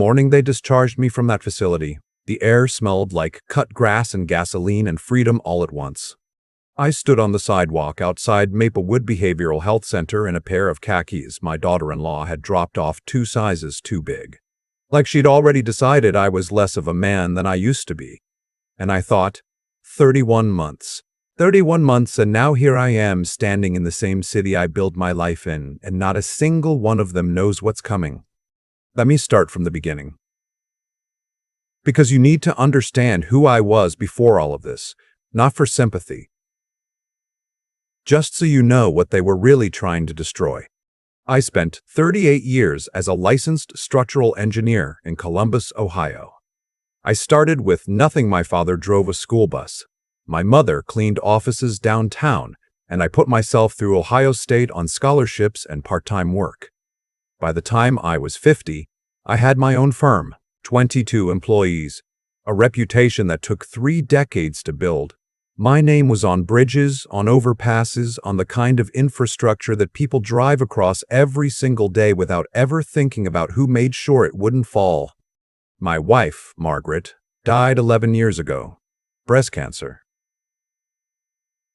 Morning they discharged me from that facility. The air smelled like cut grass and gasoline and freedom all at once. I stood on the sidewalk outside Maplewood Behavioral Health Center in a pair of khakis my daughter-in-law had dropped off 2 sizes too big. Like she'd already decided I was less of a man than I used to be. And I thought, 31 months. 31 months, and now here I am standing in the same city I built my life in, and not a single one of them knows what's coming. Let me start from the beginning. Because you need to understand who I was before all of this, not for sympathy. Just so you know what they were really trying to destroy. I spent 38 years as a licensed structural engineer in Columbus, Ohio. I started with nothing. My father drove a school bus. My mother cleaned offices downtown, and I put myself through Ohio State on scholarships and part-time work. By the time I was 50, I had my own firm, 22 employees, a reputation that took 3 decades to build. My name was on bridges, on overpasses, on the kind of infrastructure that people drive across every single day without ever thinking about who made sure it wouldn't fall. My wife, Margaret, died 11 years ago. Breast cancer.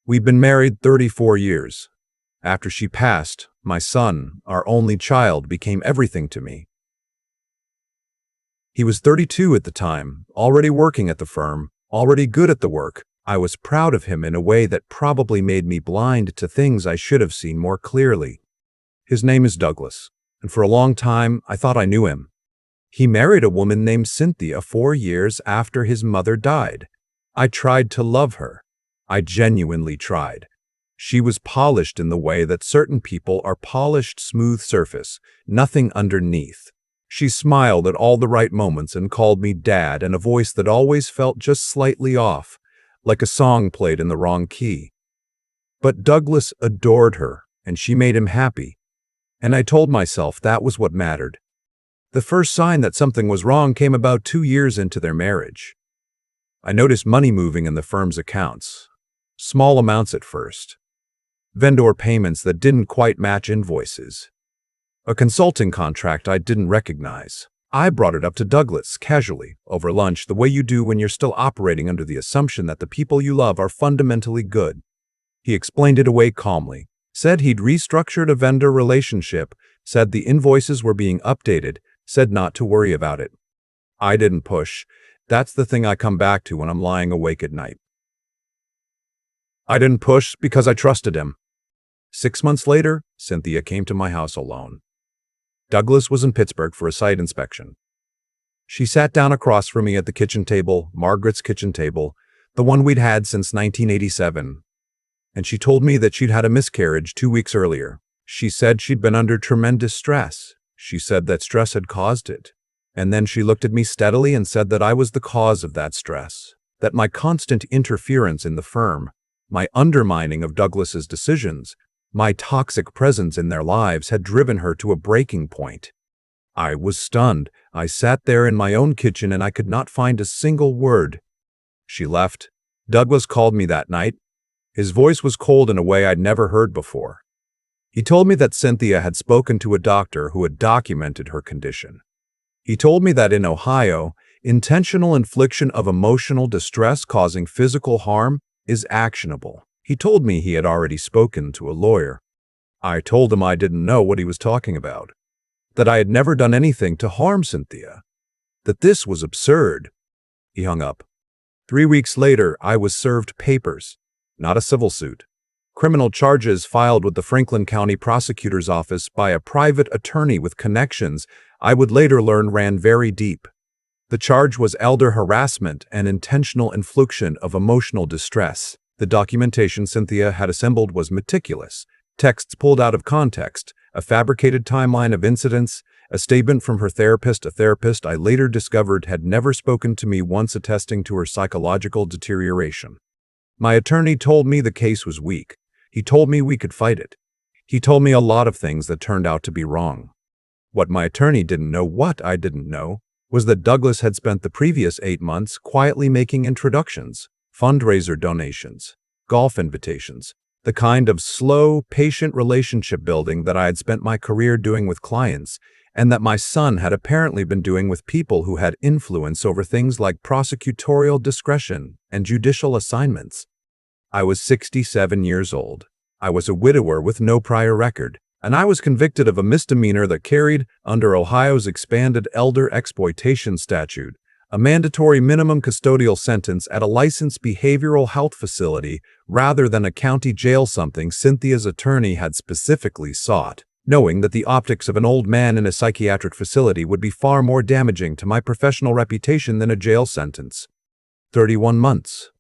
We've been married 34 years. After she passed, my son, our only child, became everything to me. He was 32 at the time, already working at the firm, already good at the work. I was proud of him in a way that probably made me blind to things I should have seen more clearly. His name is Douglas, and for a long time I thought I knew him. He married a woman named Cynthia 4 years after his mother died. I tried to love her. I genuinely tried. She was polished in the way that certain people are polished smooth surface, nothing underneath. She smiled at all the right moments and called me Dad in a voice that always felt just slightly off, like a song played in the wrong key. But Douglas adored her, and she made him happy. And I told myself that was what mattered. The first sign that something was wrong came about 2 years into their marriage. I noticed money moving in the firm's accounts. Small amounts at first. Vendor payments that didn't quite match invoices. A consulting contract I didn't recognize. I brought it up to Douglas casually, over lunch, the way you do when you're still operating under the assumption that the people you love are fundamentally good. He explained it away calmly, said he'd restructured a vendor relationship, said the invoices were being updated, said not to worry about it. I didn't push. That's the thing I come back to when I'm lying awake at night. I didn't push because I trusted him. 6 months later, Cynthia came to my house alone. Douglas was in Pittsburgh for a site inspection. She sat down across from me at the kitchen table, Margaret's kitchen table, the one we'd had since 1987. And she told me that she'd had a miscarriage 2 weeks earlier. She said she'd been under tremendous stress. She said that stress had caused it. And then she looked at me steadily and said that I was the cause of that stress, that my constant interference in the firm, my undermining of Douglas's decisions, my toxic presence in their lives had driven her to a breaking point. I was stunned. I sat there in my own kitchen and I could not find a single word. She left. Douglas called me that night. His voice was cold in a way I'd never heard before. He told me that Cynthia had spoken to a doctor who had documented her condition. He told me that in Ohio, intentional infliction of emotional distress causing physical harm is actionable. He told me he had already spoken to a lawyer. I told him I didn't know what he was talking about, that I had never done anything to harm Cynthia, that this was absurd. He hung up. 3 weeks later, I was served papers, not a civil suit. Criminal charges filed with the Franklin County Prosecutor's Office by a private attorney with connections I would later learn ran very deep. The charge was elder harassment and intentional infliction of emotional distress. The documentation Cynthia had assembled was meticulous. Texts pulled out of context, a fabricated timeline of incidents, a statement from her therapist, a therapist I later discovered had never spoken to me once, attesting to her psychological deterioration. My attorney told me the case was weak. He told me we could fight it. He told me a lot of things that turned out to be wrong. What my attorney didn't know, what I didn't know, was that Douglas had spent the previous 8 months quietly making introductions, fundraiser donations, golf invitations, the kind of slow, patient relationship building that I had spent my career doing with clients, and that my son had apparently been doing with people who had influence over things like prosecutorial discretion and judicial assignments. I was 67 years old. I was a widower with no prior record, and I was convicted of a misdemeanor that carried, under Ohio's expanded elder exploitation statute, a mandatory minimum custodial sentence at a licensed behavioral health facility rather than a county jail, something Cynthia's attorney had specifically sought, knowing that the optics of an old man in a psychiatric facility would be far more damaging to my professional reputation than a jail sentence. 31 months.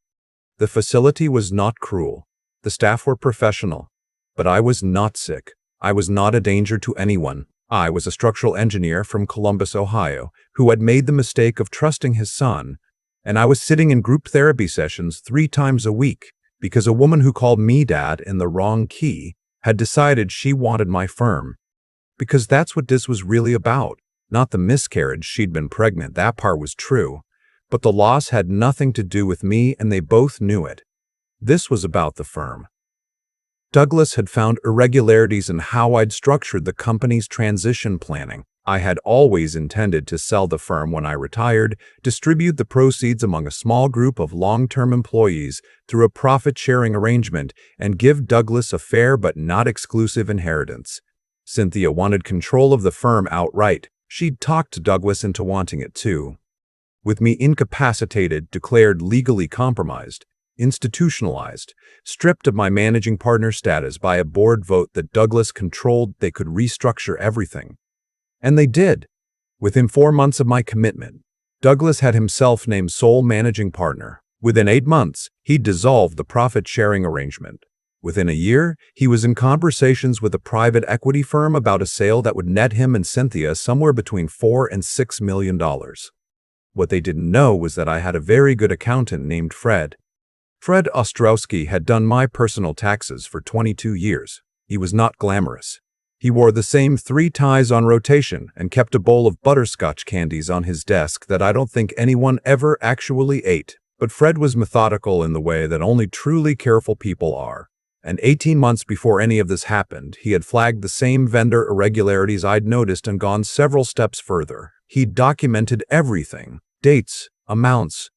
The facility was not cruel. The staff were professional. But I was not sick. I was not a danger to anyone. I was a structural engineer from Columbus, Ohio, who had made the mistake of trusting his son, and I was sitting in group therapy sessions 3 times a week because a woman who called me dad in the wrong key had decided she wanted my firm. Because that's what this was really about, not the miscarriage. She'd been pregnant, that part was true, but the loss had nothing to do with me, and they both knew it. This was about the firm. Douglas had found irregularities in how I'd structured the company's transition planning. I had always intended to sell the firm when I retired, distribute the proceeds among a small group of long-term employees through a profit-sharing arrangement, and give Douglas a fair but not exclusive inheritance. Cynthia wanted control of the firm outright. She'd talked Douglas into wanting it too. With me incapacitated, declared legally compromised, institutionalized, stripped of my managing partner status by a board vote that Douglas controlled, they could restructure everything. And they did. Within 4 months of my commitment, Douglas had himself named sole managing partner. Within 8 months, he dissolved the profit-sharing arrangement. Within a year, he was in conversations with a private equity firm about a sale that would net him and Cynthia somewhere between $4 and $6 million. What they didn't know was that I had a very good accountant named Fred. Fred Ostrowski had done my personal taxes for 22 years. He was not glamorous. He wore the same 3 ties on rotation and kept a bowl of butterscotch candies on his desk that I don't think anyone ever actually ate. But Fred was methodical in the way that only truly careful people are. And 18 months before any of this happened, he had flagged the same vendor irregularities I'd noticed and gone several steps further. He'd documented everything: dates, amounts,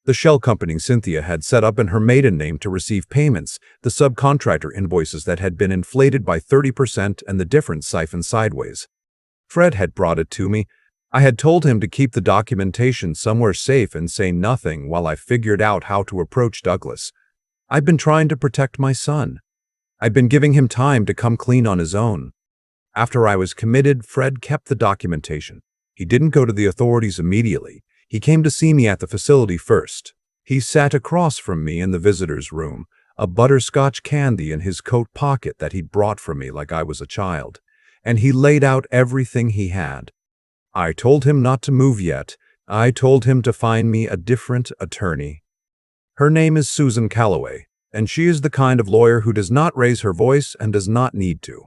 the shell company Cynthia had set up in her maiden name to receive payments, the subcontractor invoices that had been inflated by 30% and the difference siphoned sideways. Fred had brought it to me. I had told him to keep the documentation somewhere safe and say nothing while I figured out how to approach Douglas. I'd been trying to protect my son. I'd been giving him time to come clean on his own. After I was committed, Fred kept the documentation. He didn't go to the authorities immediately. He came to see me at the facility first. He sat across from me in the visitor's room, a butterscotch candy in his coat pocket that he'd brought for me like I was a child, and he laid out everything he had. I told him not to move yet. I told him to find me a different attorney. Her name is Susan Calloway, and she is the kind of lawyer who does not raise her voice and does not need to.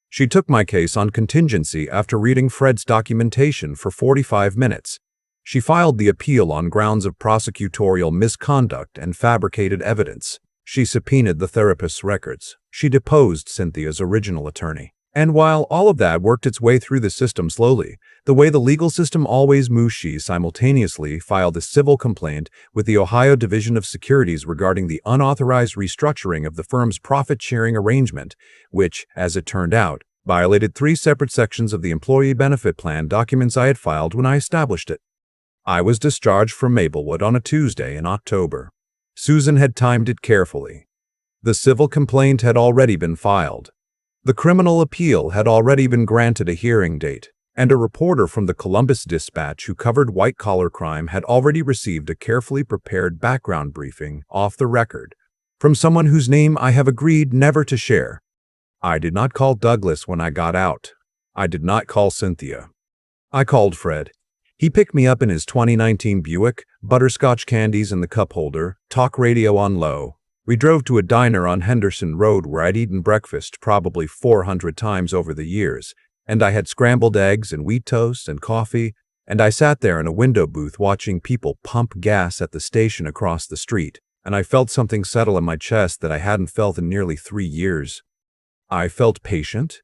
She took my case on contingency after reading Fred's documentation for 45 minutes. She filed the appeal on grounds of prosecutorial misconduct and fabricated evidence. She subpoenaed the therapist's records. She deposed Cynthia's original attorney. And while all of that worked its way through the system slowly, the way the legal system always moves, she simultaneously filed a civil complaint with the Ohio Division of Securities regarding the unauthorized restructuring of the firm's profit-sharing arrangement, which, as it turned out, violated 3 separate sections of the employee benefit plan documents I had filed when I established it. I was discharged from Maplewood on a Tuesday in October. Susan had timed it carefully. The civil complaint had already been filed. The criminal appeal had already been granted a hearing date, and a reporter from the Columbus Dispatch who covered white-collar crime had already received a carefully prepared background briefing off the record from someone whose name I have agreed never to share. I did not call Douglas when I got out. I did not call Cynthia. I called Fred. He picked me up in his 2019 Buick, butterscotch candies in the cup holder, talk radio on low. We drove to a diner on Henderson Road where I'd eaten breakfast probably 400 times over the years, and I had scrambled eggs and wheat toast and coffee, and I sat there in a window booth watching people pump gas at the station across the street, and I felt something settle in my chest that I hadn't felt in nearly 3 years. I felt patient.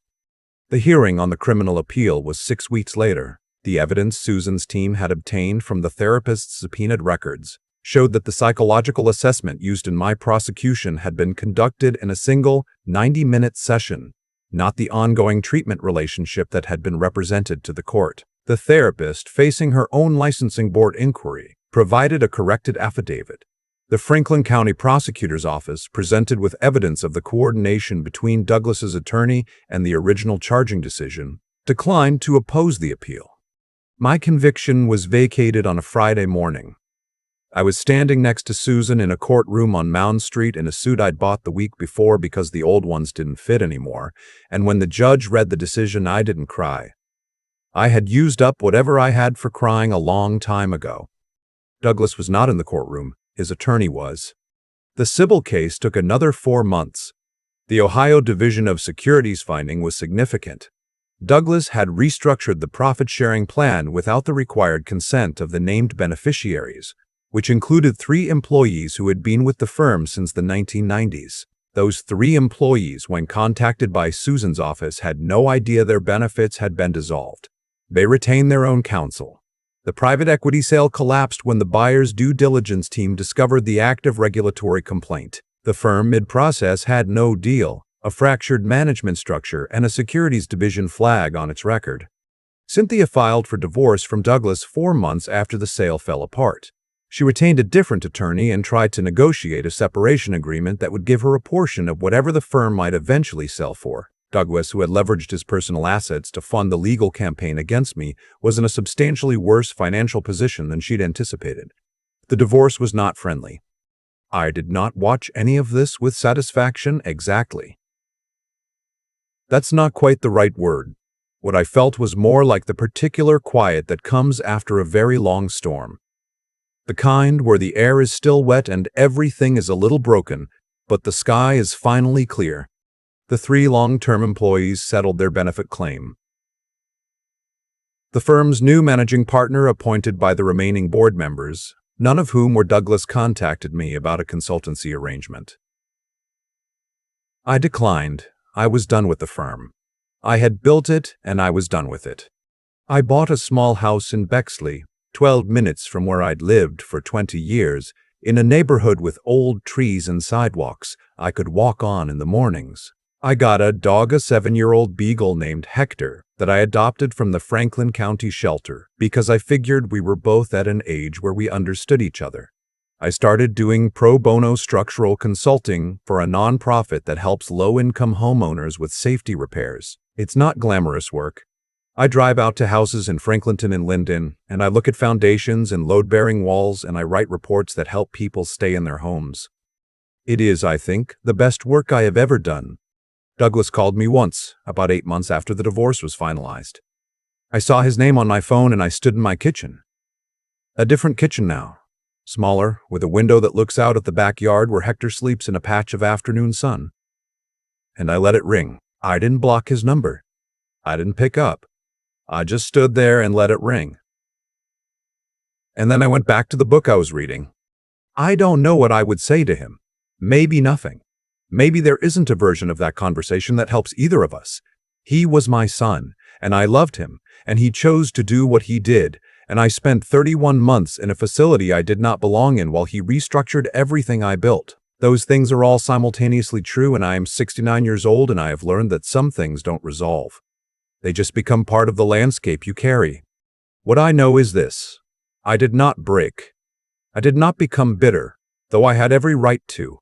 The hearing on the criminal appeal was 6 weeks later. The evidence Susan's team had obtained from the therapist's subpoenaed records showed that the psychological assessment used in my prosecution had been conducted in a single 90-minute session, not the ongoing treatment relationship that had been represented to the court. The therapist, facing her own licensing board inquiry, provided a corrected affidavit. The Franklin County Prosecutor's Office, presented with evidence of the coordination between Douglas's attorney and the original charging decision, declined to oppose the appeal. My conviction was vacated on a Friday morning. I was standing next to Susan in a courtroom on Mound Street in a suit I'd bought the week before because the old ones didn't fit anymore, and when the judge read the decision, I didn't cry. I had used up whatever I had for crying a long time ago. Douglas was not in the courtroom. His attorney was. The Sybil case took another 4 months. The Ohio Division of Securities finding was significant. Douglas had restructured the profit-sharing plan without the required consent of the named beneficiaries, which included 3 employees who had been with the firm since the 1990s. Those 3 employees, when contacted by Susan's office, had no idea their benefits had been dissolved. They retained their own counsel. The private equity sale collapsed when the buyer's due diligence team discovered the active regulatory complaint. The firm, mid-process, had no deal, a fractured management structure, and a securities division flag on its record. Cynthia filed for divorce from Douglas 4 months after the sale fell apart. She retained a different attorney and tried to negotiate a separation agreement that would give her a portion of whatever the firm might eventually sell for. Douglas, who had leveraged his personal assets to fund the legal campaign against me, was in a substantially worse financial position than she'd anticipated. The divorce was not friendly. I did not watch any of this with satisfaction exactly. That's not quite the right word. What I felt was more like the particular quiet that comes after a very long storm. The kind where the air is still wet and everything is a little broken, but the sky is finally clear. The 3 long-term employees settled their benefit claim. The firm's new managing partner, appointed by the remaining board members, none of whom were Douglas, contacted me about a consultancy arrangement. I declined. I was done with the firm. I had built it, and I was done with it. I bought a small house in Bexley, 12 minutes from where I'd lived for 20 years, in a neighborhood with old trees and sidewalks I could walk on in the mornings. I got a dog, a 7-year-old beagle named Hector, that I adopted from the Franklin County shelter because I figured we were both at an age where we understood each other. I started doing pro bono structural consulting for a nonprofit that helps low-income homeowners with safety repairs. It's not glamorous work. I drive out to houses in Franklinton and Linden, and I look at foundations and load-bearing walls, and I write reports that help people stay in their homes. It is, I think, the best work I have ever done. Douglas called me once, about 8 months after the divorce was finalized. I saw his name on my phone and I stood in my kitchen. A different kitchen now. Smaller, with a window that looks out at the backyard where Hector sleeps in a patch of afternoon sun. And I let it ring. I didn't block his number. I didn't pick up. I just stood there and let it ring. And then I went back to the book I was reading. I don't know what I would say to him. Maybe nothing. Maybe there isn't a version of that conversation that helps either of us. He was my son, and I loved him, and he chose to do what he did, and I spent 31 months in a facility I did not belong in while he restructured everything I built. Those things are all simultaneously true, and I am 69 years old, and I have learned that some things don't resolve. They just become part of the landscape you carry. What I know is this: I did not break. I did not become bitter, though I had every right to.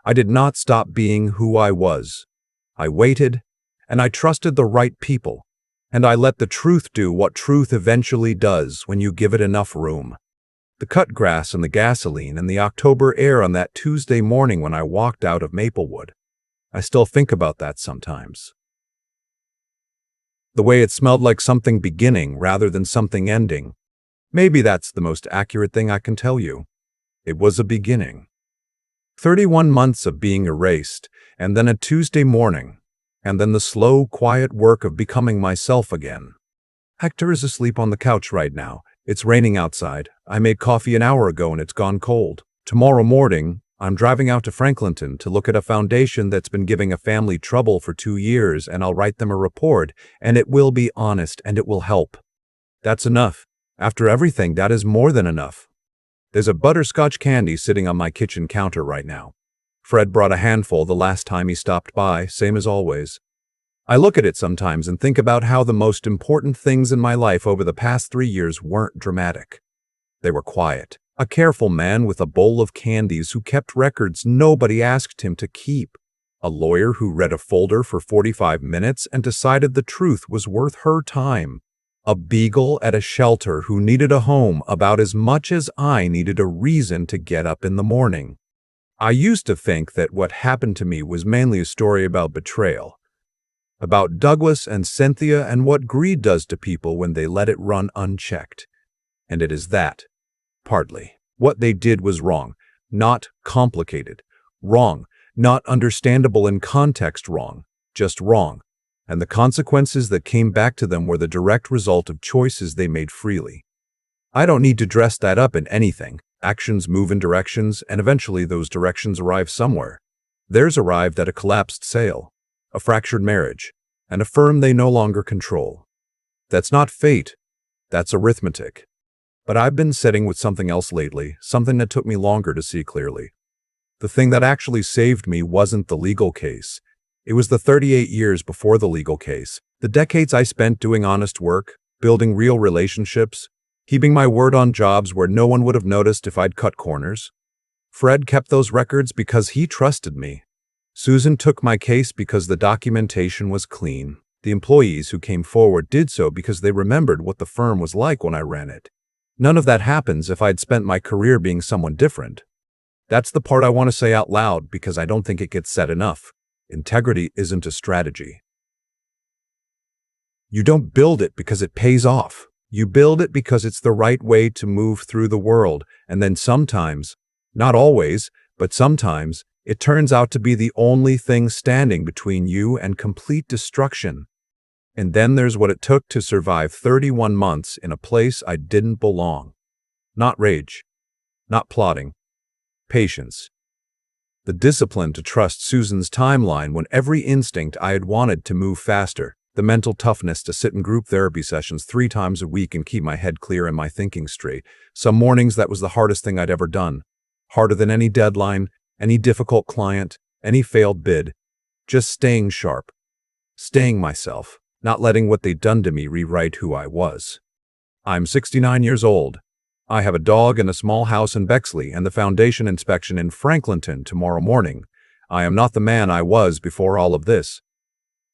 I did not stop being who I was. I waited, and I trusted the right people, and I let the truth do what truth eventually does when you give it enough room. The cut grass and the gasoline and the October air on that Tuesday morning when I walked out of Maplewood. I still think about that sometimes. The way it smelled like something beginning rather than something ending. Maybe that's the most accurate thing I can tell you. It was a beginning. 31 months of being erased, and then a Tuesday morning, and then the slow, quiet work of becoming myself again. Hector is asleep on the couch right now. It's raining outside. I made coffee an hour ago and it's gone cold. Tomorrow morning, I'm driving out to Franklinton to look at a foundation that's been giving a family trouble for 2 years, and I'll write them a report, and it will be honest, and it will help. That's enough. After everything, that is more than enough. There's a butterscotch candy sitting on my kitchen counter right now. Fred brought a handful the last time he stopped by, same as always. I look at it sometimes and think about how the most important things in my life over the past 3 years weren't dramatic. They were quiet. A careful man with a bowl of candies who kept records nobody asked him to keep. A lawyer who read a folder for 45 minutes and decided the truth was worth her time. A beagle at a shelter who needed a home about as much as I needed a reason to get up in the morning. I used to think that what happened to me was mainly a story about betrayal. About Douglas and Cynthia and what greed does to people when they let it run unchecked. And it is that. Partly. What they did was wrong, not complicated. Wrong, not understandable in context wrong, just wrong. And the consequences that came back to them were the direct result of choices they made freely. I don't need to dress that up in anything. Actions move in directions, and eventually those directions arrive somewhere. Theirs arrived at a collapsed sale, a fractured marriage, and a firm they no longer control. That's not fate. That's arithmetic. But I've been sitting with something else lately, something that took me longer to see clearly. The thing that actually saved me wasn't the legal case. It was the 38 years before the legal case, the decades I spent doing honest work, building real relationships, keeping my word on jobs where no one would have noticed if I'd cut corners. Fred kept those records because he trusted me. Susan took my case because the documentation was clean. The employees who came forward did so because they remembered what the firm was like when I ran it. None of that happens if I'd spent my career being someone different. That's the part I want to say out loud because I don't think it gets said enough. Integrity isn't a strategy. You don't build it because it pays off. You build it because it's the right way to move through the world, and then sometimes, not always, but sometimes, it turns out to be the only thing standing between you and complete destruction. And then there's what it took to survive 31 months in a place I didn't belong. Not rage, not plotting, patience. The discipline to trust Susan's timeline when every instinct I had wanted to move faster. The mental toughness to sit in group therapy sessions 3 times a week and keep my head clear and my thinking straight. Some mornings that was the hardest thing I'd ever done. Harder than any deadline, any difficult client, any failed bid. Just staying sharp. Staying myself. Not letting what they'd done to me rewrite who I was. I'm 69 years old. I have a dog and a small house in Bexley and the foundation inspection in Franklinton tomorrow morning. I am not the man I was before all of this.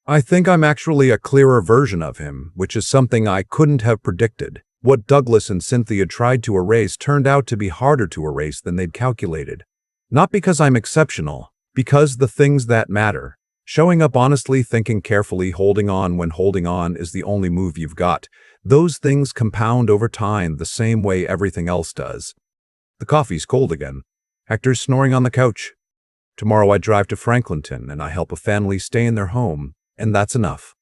I think I'm actually a clearer version of him, which is something I couldn't have predicted. What Douglas and Cynthia tried to erase turned out to be harder to erase than they'd calculated. Not because I'm exceptional, because the things that matter. Showing up honestly, thinking carefully, holding on when holding on is the only move you've got. Those things compound over time the same way everything else does. The coffee's cold again. Hector's snoring on the couch. Tomorrow I drive to Franklinton and I help a family stay in their home. And that's enough.